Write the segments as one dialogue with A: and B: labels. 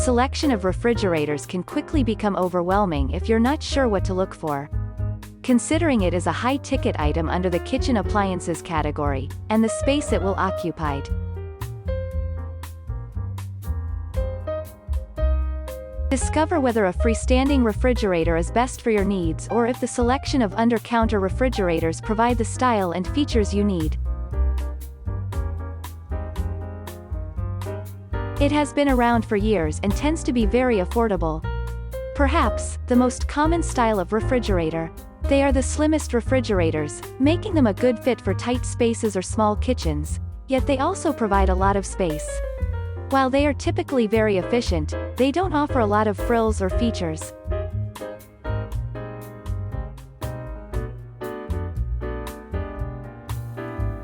A: selection of refrigerators can quickly become overwhelming if you're not sure what to look for. Considering it is a high-ticket item under the kitchen appliances category, and the space it will occupy. Discover whether a freestanding refrigerator is best for your needs or if the selection of under-counter refrigerators provide the style and features you need. It has been around for years and tends to be very affordable. Perhaps, the most common style of refrigerator. They are the slimmest refrigerators, making them a good fit for tight spaces or small kitchens, yet they also provide a lot of space. While they are typically very efficient, they don't offer a lot of frills or features.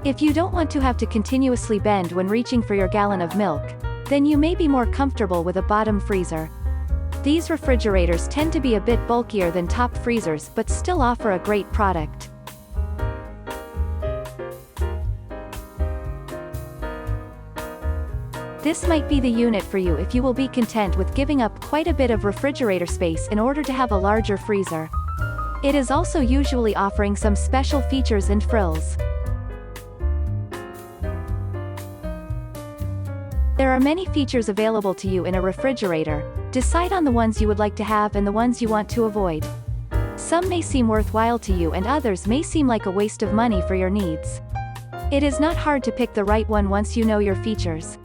A: If you don't want to have to continuously bend when reaching for your gallon of milk, then you may be more comfortable with a bottom freezer. These refrigerators tend to be a bit bulkier than top freezers but still offer a great product. This might be the unit for you if you will be content with giving up quite a bit of refrigerator space in order to have a larger freezer. It is also usually offering some special features and frills. There are many features available to you in a refrigerator. Decide on the ones you would like to have and the ones you want to avoid. Some may seem worthwhile to you and others may seem like a waste of money for your needs. It is not hard to pick the right one once you know your features.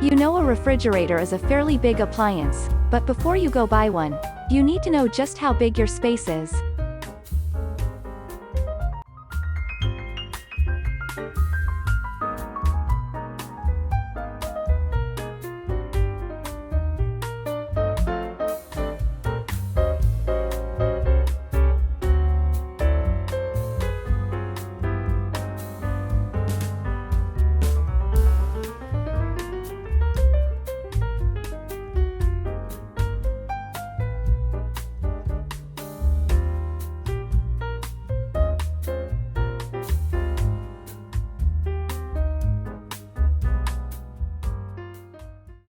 A: You know a refrigerator is a fairly big appliance, but before you go buy one, you need to know just how big your space is.